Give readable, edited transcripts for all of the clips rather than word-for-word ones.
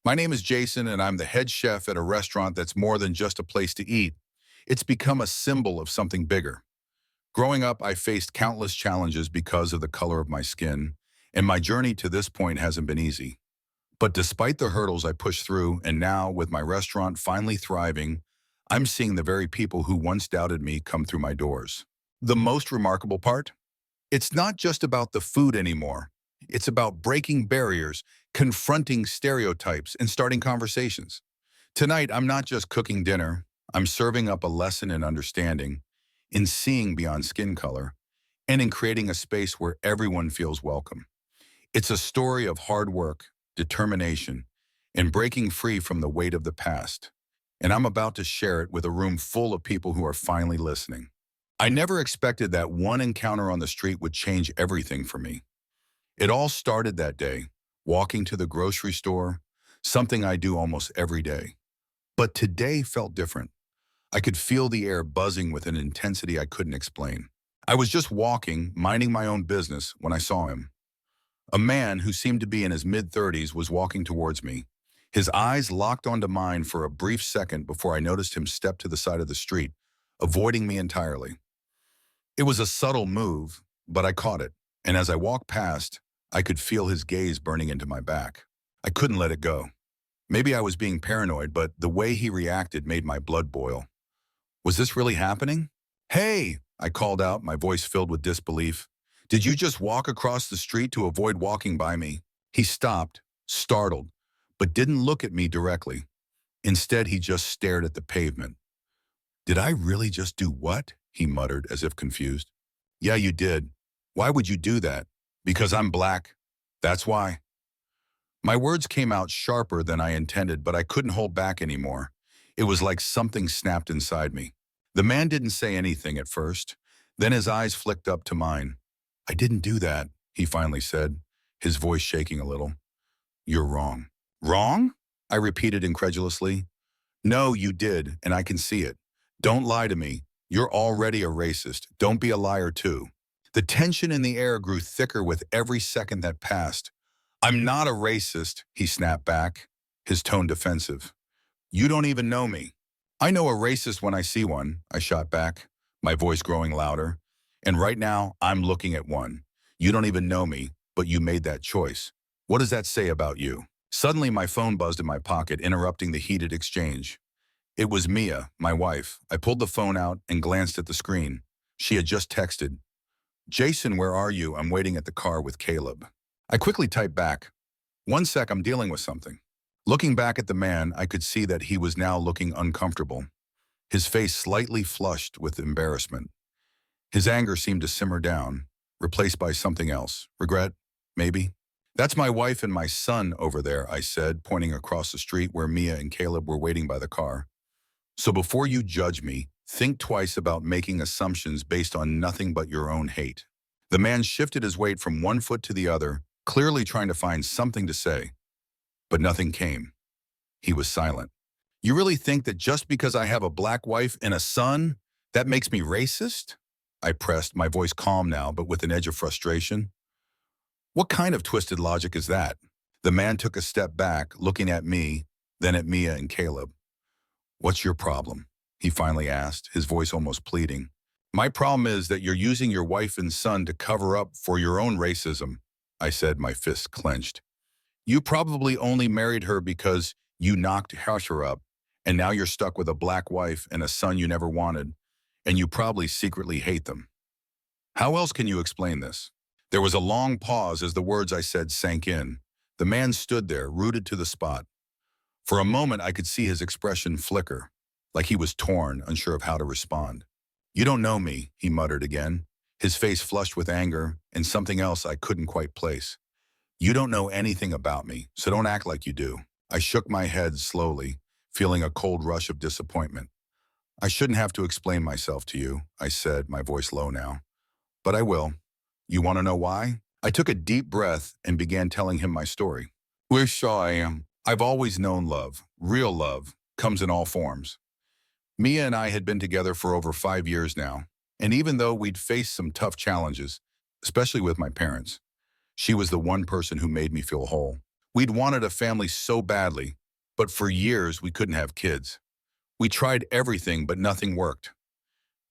My name is Jason, and I'm the head chef at a restaurant that's more than just a place to eat. It's become a symbol of something bigger. Growing up, I faced countless challenges because of the color of my skin, and my journey to this point hasn't been easy. But despite the hurdles I pushed through, and now with my restaurant finally thriving, I'm seeing the very people who once doubted me come through my doors. The most remarkable part? It's not just about the food anymore. It's about breaking barriers, confronting stereotypes, and starting conversations. Tonight, I'm not just cooking dinner. I'm serving up a lesson in understanding, in seeing beyond skin color, and in creating a space where everyone feels welcome. It's a story of hard work, determination, and breaking free from the weight of the past. And I'm about to share it with a room full of people who are finally listening. I never expected that one encounter on the street would change everything for me. It all started that day, walking to the grocery store, something I do almost every day. But today felt different. I could feel the air buzzing with an intensity I couldn't explain. I was just walking, minding my own business, when I saw him. A man who seemed to be in his mid-30s was walking towards me. His eyes locked onto mine for a brief second before I noticed him step to the side of the street, avoiding me entirely. It was a subtle move, but I caught it, and as I walked past, I could feel his gaze burning into my back. I couldn't let it go. Maybe I was being paranoid, but the way he reacted made my blood boil. Was this really happening? "Hey!" I called out, my voice filled with disbelief. "Did you just walk across the street to avoid walking by me?" He stopped, startled, but didn't look at me directly. Instead, he just stared at the pavement. "Did I really just do what?" he muttered, as if confused. "Yeah, you did. Why would you do that?" "Because I'm black. That's why." My words came out sharper than I intended, but I couldn't hold back anymore. It was like something snapped inside me. The man didn't say anything at first. Then his eyes flicked up to mine. "I didn't do that," he finally said, his voice shaking a little. "You're wrong." "Wrong?" I repeated incredulously. "No, you did, and I can see it. Don't lie to me. You're already a racist. Don't be a liar too." The tension in the air grew thicker with every second that passed. "I'm not a racist," he snapped back, his tone defensive. "You don't even know me." "I know a racist when I see one," I shot back, my voice growing louder. "And right now, I'm looking at one. You don't even know me, but you made that choice. What does that say about you?" Suddenly, my phone buzzed in my pocket, interrupting the heated exchange. It was Mia, my wife. I pulled the phone out and glanced at the screen. She had just texted, "Jason, where are you? I'm waiting at the car with Caleb." I quickly typed back, "One sec, I'm dealing with something." Looking back at the man, I could see that he was now looking uncomfortable, his face slightly flushed with embarrassment. His anger seemed to simmer down, replaced by something else. Regret, maybe? "That's my wife and my son over there," I said, pointing across the street where Mia and Caleb were waiting by the car. "So before you judge me, think twice about making assumptions based on nothing but your own hate." The man shifted his weight from one foot to the other, clearly trying to find something to say. But nothing came. He was silent. "You really think that just because I have a black wife and a son, that makes me racist?" I pressed, my voice calm now, but with an edge of frustration. "What kind of twisted logic is that?" The man took a step back, looking at me, then at Mia and Caleb. "What's your problem?" he finally asked, his voice almost pleading. "My problem is that you're using your wife and son to cover up for your own racism," I said, my fists clenched. "You probably only married her because you knocked her up, and now you're stuck with a black wife and a son you never wanted, and you probably secretly hate them. How else can you explain this?" There was a long pause as the words I said sank in. The man stood there, rooted to the spot. For a moment, I could see his expression flicker, like he was torn, unsure of how to respond. "You don't know me," he muttered again, his face flushed with anger and something else I couldn't quite place. "You don't know anything about me, so don't act like you do." I shook my head slowly, feeling a cold rush of disappointment. "I shouldn't have to explain myself to you," I said, my voice low now. "But I will. You want to know why?" I took a deep breath and began telling him my story. "We're sure I am. I've always known love, real love, comes in all forms. Mia and I had been together for over 5 years now, and even though we'd faced some tough challenges, especially with my parents, she was the one person who made me feel whole. We'd wanted a family so badly, but for years we couldn't have kids. We tried everything, but nothing worked.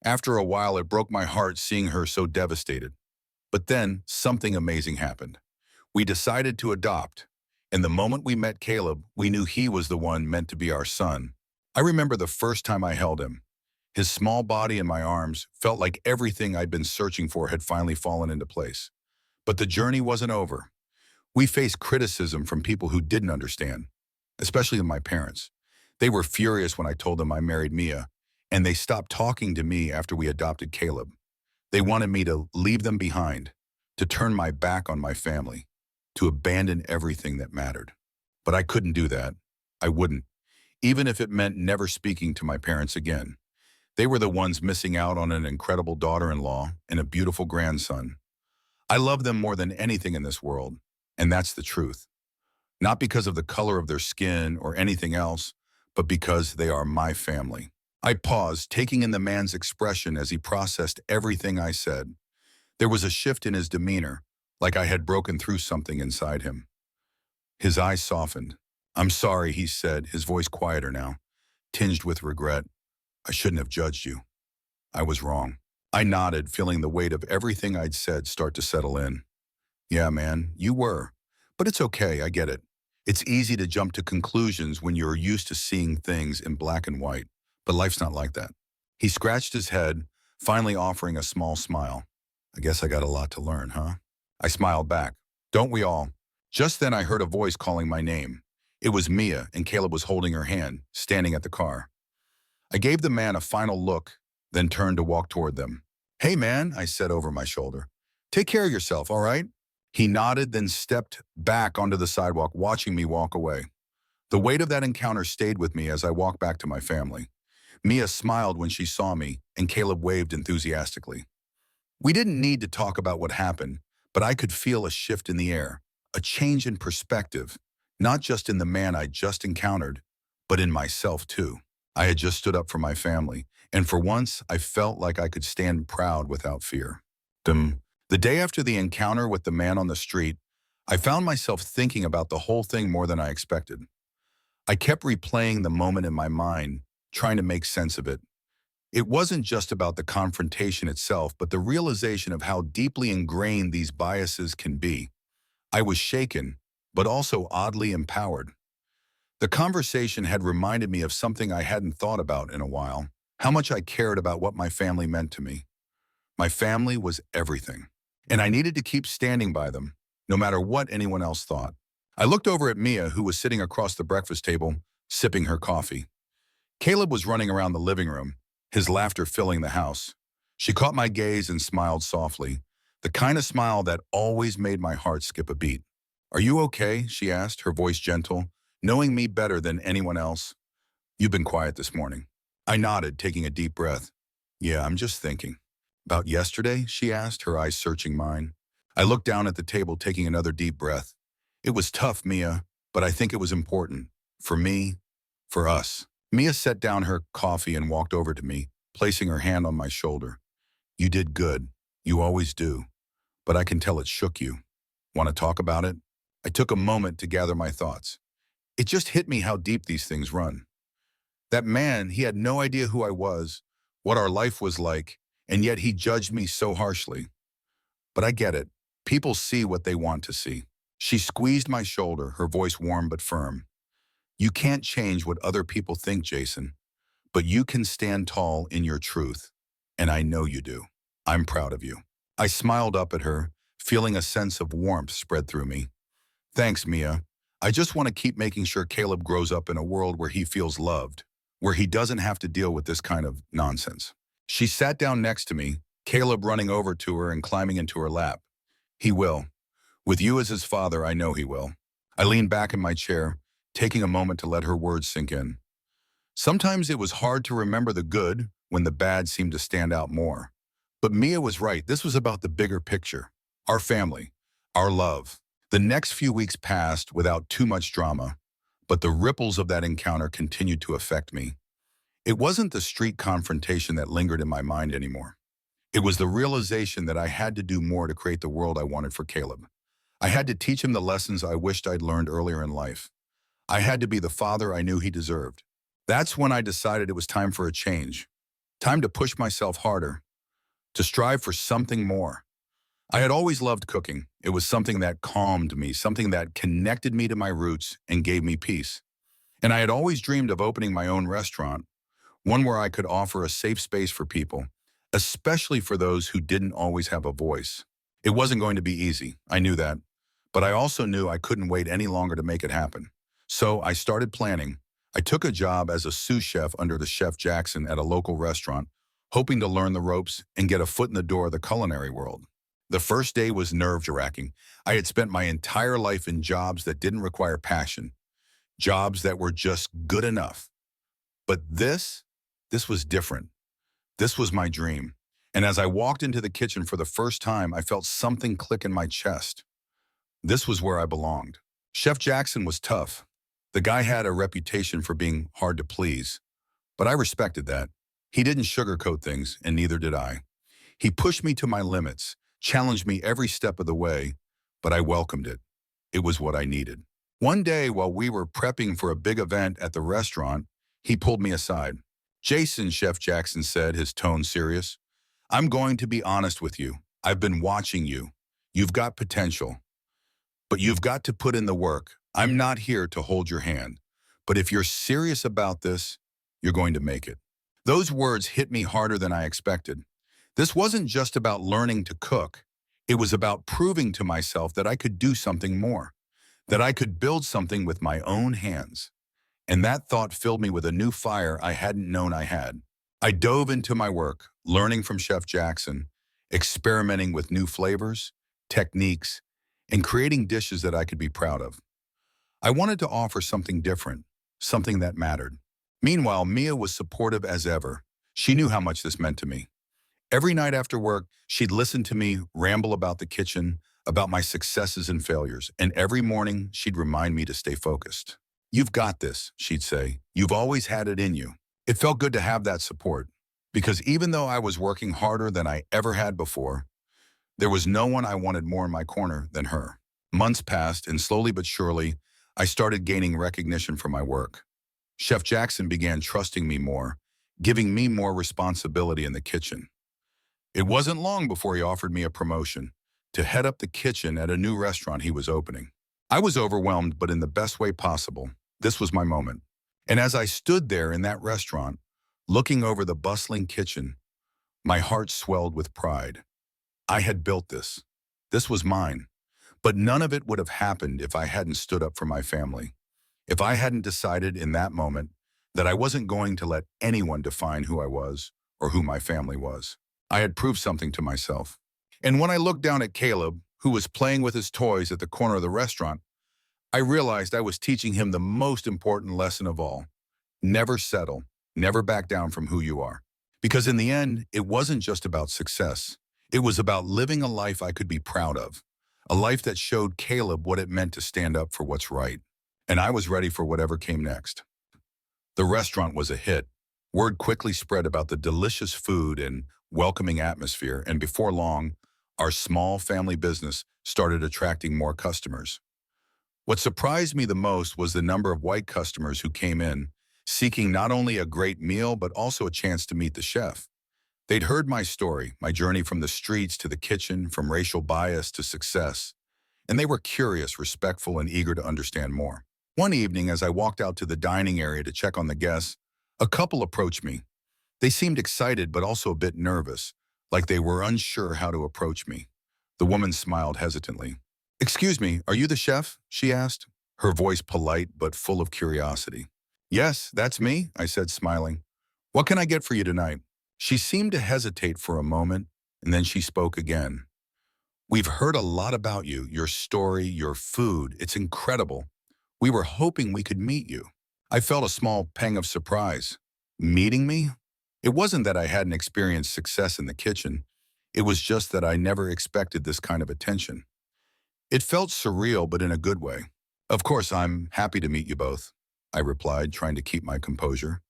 After a while, it broke my heart seeing her so devastated. But then, something amazing happened. We decided to adopt, and the moment we met Caleb, we knew he was the one meant to be our son. I remember the first time I held him. His small body in my arms felt like everything I'd been searching for had finally fallen into place. But the journey wasn't over. We faced criticism from people who didn't understand, especially my parents. They were furious when I told them I married Mia, and they stopped talking to me after we adopted Caleb. They wanted me to leave them behind, to turn my back on my family, to abandon everything that mattered. But I couldn't do that. I wouldn't, even if it meant never speaking to my parents again. They were the ones missing out on an incredible daughter-in-law and a beautiful grandson. I love them more than anything in this world, and that's the truth. Not because of the color of their skin or anything else, but because they are my family. I paused, taking in the man's expression as he processed everything I said. There was a shift in his demeanor, like I had broken through something inside him. His eyes softened. "I'm sorry," he said, his voice quieter now, tinged with regret. "I shouldn't have judged you. I was wrong." I nodded, feeling the weight of everything I'd said start to settle in. "Yeah, man, you were. But it's okay, I get it. It's easy to jump to conclusions when you're used to seeing things in black and white, but life's not like that." He scratched his head, finally offering a small smile. "I guess I got a lot to learn, huh?" I smiled back. "Don't we all?" Just then I heard a voice calling my name. It was Mia, and Caleb was holding her hand, standing at the car. I gave the man a final look, then turned to walk toward them. "Hey, man," I said over my shoulder. "Take care of yourself, all right?" He nodded, then stepped back onto the sidewalk, watching me walk away. The weight of that encounter stayed with me as I walked back to my family. Mia smiled when she saw me, and Caleb waved enthusiastically. We didn't need to talk about what happened, but I could feel a shift in the air, a change in perspective, not just in the man I just encountered, but in myself too. I had just stood up for my family, and for once I felt like I could stand proud without fear. The day after the encounter with the man on the street, I found myself thinking about the whole thing more than I expected. I kept replaying the moment in my mind, trying to make sense of it. It wasn't just about the confrontation itself, but the realization of how deeply ingrained these biases can be. I was shaken, but also oddly empowered. The conversation had reminded me of something I hadn't thought about in a while, how much I cared about what my family meant to me. My family was everything, and I needed to keep standing by them, no matter what anyone else thought. I looked over at Mia, who was sitting across the breakfast table, sipping her coffee. Caleb was running around the living room, his laughter filling the house. She caught my gaze and smiled softly, the kind of smile that always made my heart skip a beat. "Are you okay?" she asked, her voice gentle, knowing me better than anyone else. "You've been quiet this morning." I nodded, taking a deep breath. "Yeah, I'm just thinking." "About yesterday?" she asked, her eyes searching mine. I looked down at the table, taking another deep breath. "It was tough, Mia, but I think it was important. For me, for us." Mia set down her coffee and walked over to me, placing her hand on my shoulder. "You did good. You always do. But I can tell it shook you. Want to talk about it?" I took a moment to gather my thoughts. It just hit me how deep these things run. That man, he had no idea who I was, what our life was like, and yet he judged me so harshly. But I get it. People see what they want to see. She squeezed my shoulder, her voice warm but firm. "You can't change what other people think, Jason, but you can stand tall in your truth, and I know you do. I'm proud of you." I smiled up at her, feeling a sense of warmth spread through me. "Thanks, Mia. I just want to keep making sure Caleb grows up in a world where he feels loved, where he doesn't have to deal with this kind of nonsense." She sat down next to me, Caleb running over to her and climbing into her lap. "He will. With you as his father, I know he will." I leaned back in my chair, taking a moment to let her words sink in. Sometimes it was hard to remember the good when the bad seemed to stand out more. But Mia was right. This was about the bigger picture. Our family. Our love. The next few weeks passed without too much drama, but the ripples of that encounter continued to affect me. It wasn't the street confrontation that lingered in my mind anymore. It was the realization that I had to do more to create the world I wanted for Caleb. I had to teach him the lessons I wished I'd learned earlier in life. I had to be the father I knew he deserved. That's when I decided it was time for a change. Time to push myself harder, to strive for something more. I had always loved cooking. It was something that calmed me, something that connected me to my roots and gave me peace. And I had always dreamed of opening my own restaurant, one where I could offer a safe space for people, especially for those who didn't always have a voice. It wasn't going to be easy, I knew that, but I also knew I couldn't wait any longer to make it happen. So I started planning. I took a job as a sous chef under the Chef Jackson at a local restaurant, hoping to learn the ropes and get a foot in the door of the culinary world. The first day was nerve-wracking. I had spent my entire life in jobs that didn't require passion, jobs that were just good enough. But this was different. This was my dream. And as I walked into the kitchen for the first time, I felt something click in my chest. This was where I belonged. Chef Jackson was tough. The guy had a reputation for being hard to please, but I respected that. He didn't sugarcoat things, and neither did I. He pushed me to my limits, challenged me every step of the way, but I welcomed it. It was what I needed. One day, while we were prepping for a big event at the restaurant, he pulled me aside. "Jason," Chef Jackson said, his tone serious, "I'm going to be honest with you. I've been watching you. You've got potential, but you've got to put in the work. I'm not here to hold your hand, but if you're serious about this, you're going to make it." Those words hit me harder than I expected. This wasn't just about learning to cook. It was about proving to myself that I could do something more, that I could build something with my own hands. And that thought filled me with a new fire I hadn't known I had. I dove into my work, learning from Chef Jackson, experimenting with new flavors, techniques, and creating dishes that I could be proud of. I wanted to offer something different, something that mattered. Meanwhile, Mia was supportive as ever. She knew how much this meant to me. Every night after work, she'd listen to me ramble about the kitchen, about my successes and failures, and every morning she'd remind me to stay focused. "You've got this," she'd say. "You've always had it in you." It felt good to have that support, because even though I was working harder than I ever had before, there was no one I wanted more in my corner than her. Months passed, and slowly but surely, I started gaining recognition for my work. Chef Jackson began trusting me more, giving me more responsibility in the kitchen. It wasn't long before he offered me a promotion to head up the kitchen at a new restaurant he was opening. I was overwhelmed, but in the best way possible. This was my moment. And as I stood there in that restaurant, looking over the bustling kitchen, my heart swelled with pride. I had built this. This was mine. But none of it would have happened if I hadn't stood up for my family. If I hadn't decided in that moment that I wasn't going to let anyone define who I was or who my family was. I had proved something to myself. And when I looked down at Caleb, who was playing with his toys at the corner of the restaurant, I realized I was teaching him the most important lesson of all. Never settle, never back down from who you are. Because in the end, it wasn't just about success. It was about living a life I could be proud of. A life that showed Caleb what it meant to stand up for what's right. And I was ready for whatever came next. The restaurant was a hit. Word quickly spread about the delicious food and welcoming atmosphere, and before long, our small family business started attracting more customers. What surprised me the most was the number of white customers who came in, seeking not only a great meal, but also a chance to meet the chef. They'd heard my story, my journey from the streets to the kitchen, from racial bias to success, and they were curious, respectful, and eager to understand more. One evening, as I walked out to the dining area to check on the guests, a couple approached me. They seemed excited, but also a bit nervous, like they were unsure how to approach me. The woman smiled hesitantly. "Excuse me, are you the chef?" she asked, her voice polite but full of curiosity. "Yes, that's me," I said, smiling. "What can I get for you tonight?" She seemed to hesitate for a moment, and then she spoke again. "We've heard a lot about you, your story, your food. It's incredible. We were hoping we could meet you." I felt a small pang of surprise. Meeting me? It wasn't that I hadn't experienced success in the kitchen. It was just that I never expected this kind of attention. It felt surreal, but in a good way. "Of course, I'm happy to meet you both," I replied, trying to keep my composure.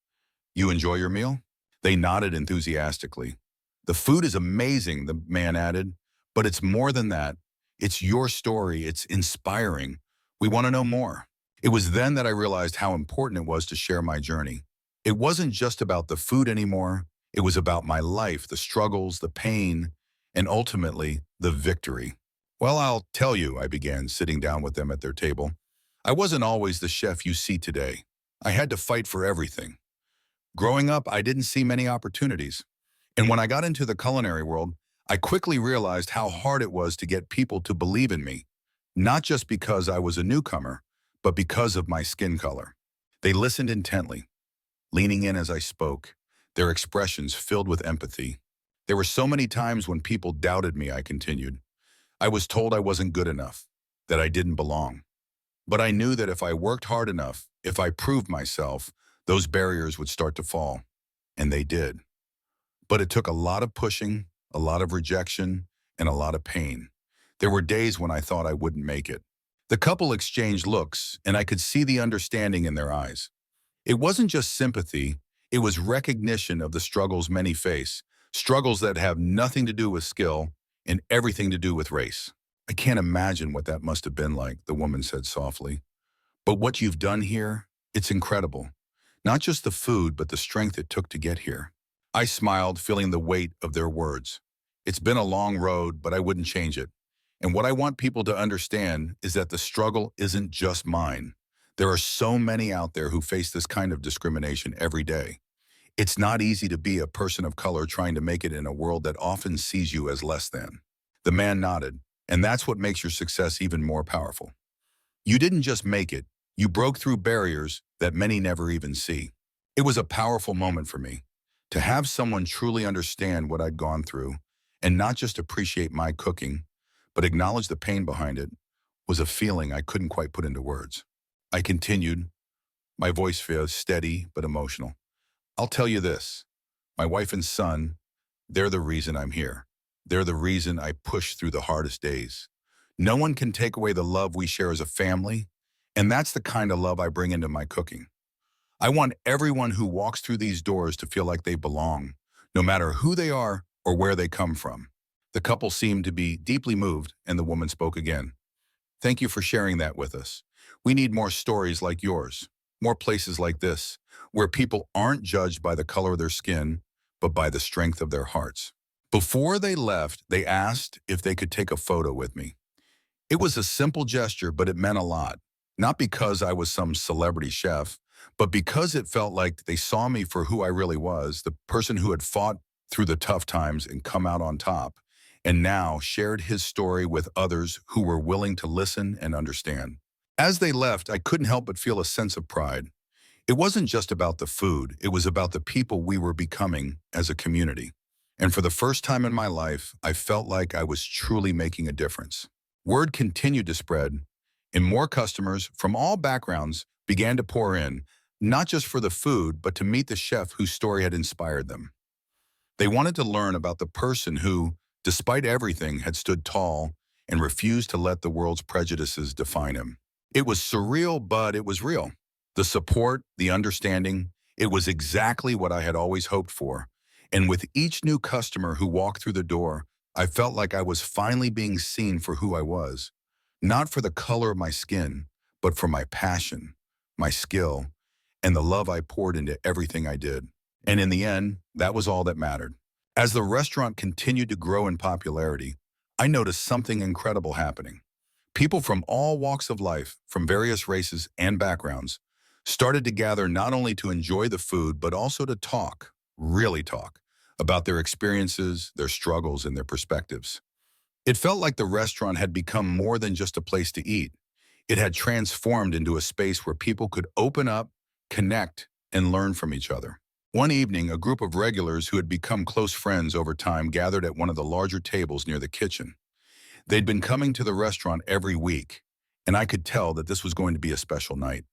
"You enjoy your meal?" They nodded enthusiastically. "The food is amazing," the man added, "but it's more than that. It's your story. It's inspiring. We want to know more. It was then that I realized how important it was to share my journey. It wasn't just about the food anymore. It was about my life, the struggles, the pain, and ultimately, the victory. Well, I'll tell you, I began, sitting down with them at their table. I wasn't always the chef you see today. I had to fight for everything. Growing up, I didn't see many opportunities. And when I got into the culinary world, I quickly realized how hard it was to get people to believe in me, not just because I was a newcomer, but because of my skin color. They listened intently, leaning in as I spoke, their expressions filled with empathy. There were so many times when people doubted me, I continued. I was told I wasn't good enough, that I didn't belong. But I knew that if I worked hard enough, if I proved myself, those barriers would start to fall. And they did. But it took a lot of pushing, a lot of rejection, and a lot of pain. There were days when I thought I wouldn't make it. The couple exchanged looks, and I could see the understanding in their eyes. It wasn't just sympathy, it was recognition of the struggles many face, struggles that have nothing to do with skill and everything to do with race. I can't imagine what that must have been like, the woman said softly. But what you've done here, it's incredible. Not just the food, but the strength it took to get here. I smiled, feeling the weight of their words. It's been a long road, but I wouldn't change it. And what I want people to understand is that the struggle isn't just mine. There are so many out there who face this kind of discrimination every day. It's not easy to be a person of color trying to make it in a world that often sees you as less than. The man nodded, and that's what makes your success even more powerful. You didn't just make it, you broke through barriers that many never even see. It was a powerful moment for me. To have someone truly understand what I'd gone through, and not just appreciate my cooking, but acknowledge the pain behind it, was a feeling I couldn't quite put into words. I continued, my voice feels steady but emotional. I'll tell you this, my wife and son, they're the reason I'm here. They're the reason I push through the hardest days. No one can take away the love we share as a family, and that's the kind of love I bring into my cooking. I want everyone who walks through these doors to feel like they belong, no matter who they are or where they come from. The couple seemed to be deeply moved, and the woman spoke again. Thank you for sharing that with us. We need more stories like yours, more places like this, where people aren't judged by the color of their skin, but by the strength of their hearts. Before they left, they asked if they could take a photo with me. It was a simple gesture, but it meant a lot. Not because I was some celebrity chef, but because it felt like they saw me for who I really was, the person who had fought through the tough times and come out on top, and now shared his story with others who were willing to listen and understand. As they left, I couldn't help but feel a sense of pride. It wasn't just about the food, it was about the people we were becoming as a community. And for the first time in my life, I felt like I was truly making a difference. Word continued to spread, and more customers from all backgrounds began to pour in, not just for the food, but to meet the chef whose story had inspired them. They wanted to learn about the person who, despite everything, had stood tall and refused to let the world's prejudices define him. It was surreal, but it was real. The support, the understanding, it was exactly what I had always hoped for. And with each new customer who walked through the door, I felt like I was finally being seen for who I was. Not for the color of my skin, but for my passion, my skill, and the love I poured into everything I did. And in the end, that was all that mattered. As the restaurant continued to grow in popularity, I noticed something incredible happening. People from all walks of life, from various races and backgrounds, started to gather not only to enjoy the food, but also to talk, really talk, about their experiences, their struggles, and their perspectives. It felt like the restaurant had become more than just a place to eat. It had transformed into a space where people could open up, connect, and learn from each other. One evening, a group of regulars who had become close friends over time gathered at one of the larger tables near the kitchen. They'd been coming to the restaurant every week, and I could tell that this was going to be a special night.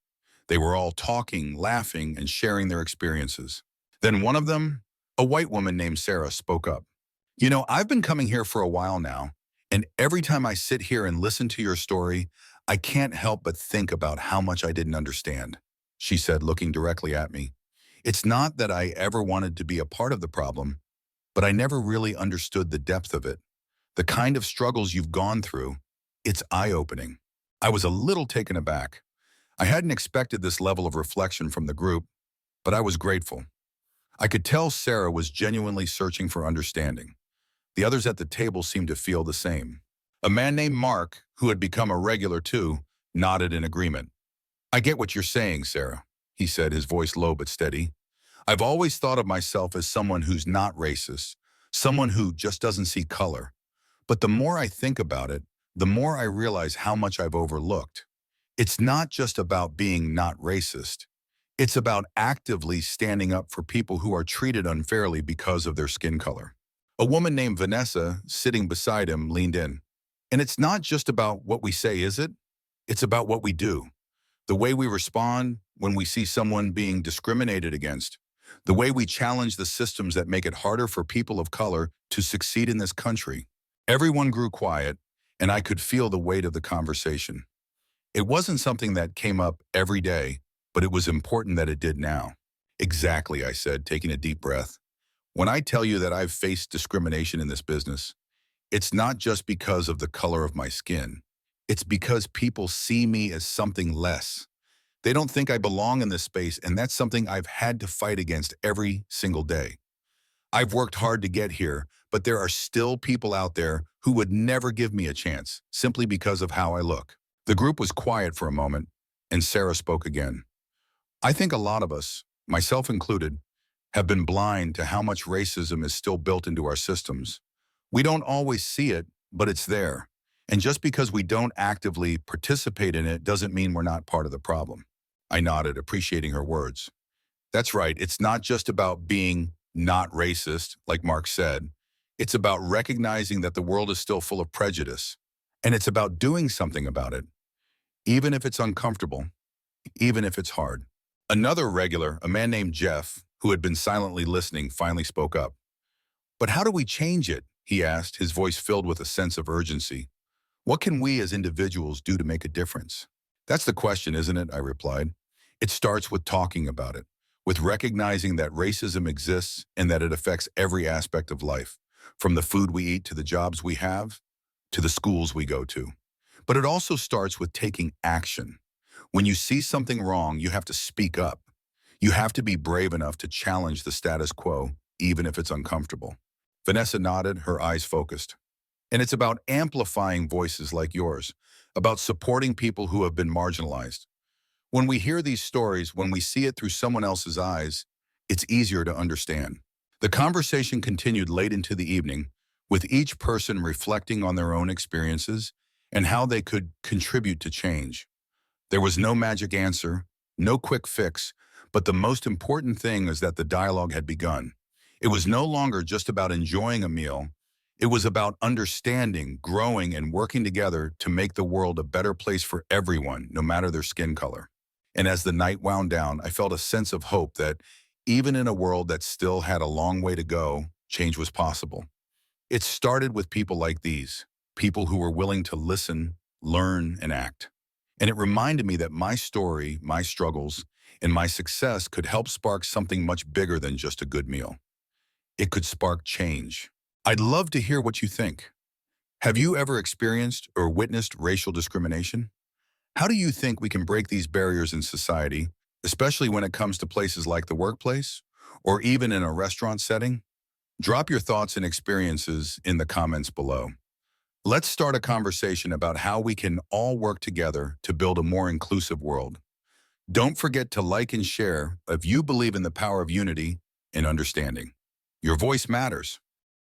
They were all talking, laughing, and sharing their experiences. Then one of them, a white woman named Sarah, spoke up. You know, I've been coming here for a while now, and every time I sit here and listen to your story, I can't help but think about how much I didn't understand, she said, looking directly at me. It's not that I ever wanted to be a part of the problem, but I never really understood the depth of it, the kind of struggles you've gone through, It's eye-opening. I was a little taken aback. I hadn't expected this level of reflection from the group, but I was grateful. I could tell Sarah was genuinely searching for understanding. The others at the table seemed to feel the same. A man named Mark, who had become a regular too, nodded in agreement. I get what you're saying, Sarah, he said, his voice low but steady. I've always thought of myself as someone who's not racist, someone who just doesn't see color. But the more I think about it, the more I realize how much I've overlooked. It's not just about being not racist. It's about actively standing up for people who are treated unfairly because of their skin color. A woman named Vanessa, sitting beside him, leaned in. And it's not just about what we say, is it? It's about what we do. The way we respond when we see someone being discriminated against. The way we challenge the systems that make it harder for people of color to succeed in this country. Everyone grew quiet, and I could feel the weight of the conversation. It wasn't something that came up every day, but it was important that it did now. Exactly, I said, taking a deep breath. When I tell you that I've faced discrimination in this business, it's not just because of the color of my skin. It's because people see me as something less. They don't think I belong in this space, and that's something I've had to fight against every single day. I've worked hard to get here, but there are still people out there who would never give me a chance, simply because of how I look. The group was quiet for a moment, and Sarah spoke again. I think a lot of us, myself included, have been blind to how much racism is still built into our systems. We don't always see it, but it's there. And just because we don't actively participate in it doesn't mean we're not part of the problem. I nodded, appreciating her words. That's right, it's not just about being not racist, like Mark said. It's about recognizing that the world is still full of prejudice. And it's about doing something about it, even if it's uncomfortable, even if it's hard. Another regular, a man named Jeff, who had been silently listening, finally spoke up. But how do we change it? He asked, his voice filled with a sense of urgency. What can we as individuals do to make a difference? That's the question, isn't it? I replied. It starts with talking about it, with recognizing that racism exists and that it affects every aspect of life, from the food we eat to the jobs we have, to the schools we go to. But it also starts with taking action. When you see something wrong, you have to speak up. You have to be brave enough to challenge the status quo, even if it's uncomfortable. Vanessa nodded, her eyes focused. And it's about amplifying voices like yours, about supporting people who have been marginalized. When we hear these stories, when we see it through someone else's eyes, it's easier to understand. The conversation continued late into the evening, with each person reflecting on their own experiences and how they could contribute to change. There was no magic answer, no quick fix, but the most important thing is that the dialogue had begun. It was no longer just about enjoying a meal. It was about understanding, growing, and working together to make the world a better place for everyone, no matter their skin color. And as the night wound down, I felt a sense of hope that even in a world that still had a long way to go, change was possible. It started with people like these, people who were willing to listen, learn, and act. And it reminded me that my story, my struggles, and my success could help spark something much bigger than just a good meal. It could spark change. I'd love to hear what you think. Have you ever experienced or witnessed racial discrimination? How do you think we can break these barriers in society, especially when it comes to places like the workplace or even in a restaurant setting? Drop your thoughts and experiences in the comments below. Let's start a conversation about how we can all work together to build a more inclusive world. Don't forget to like and share if you believe in the power of unity and understanding. Your voice matters.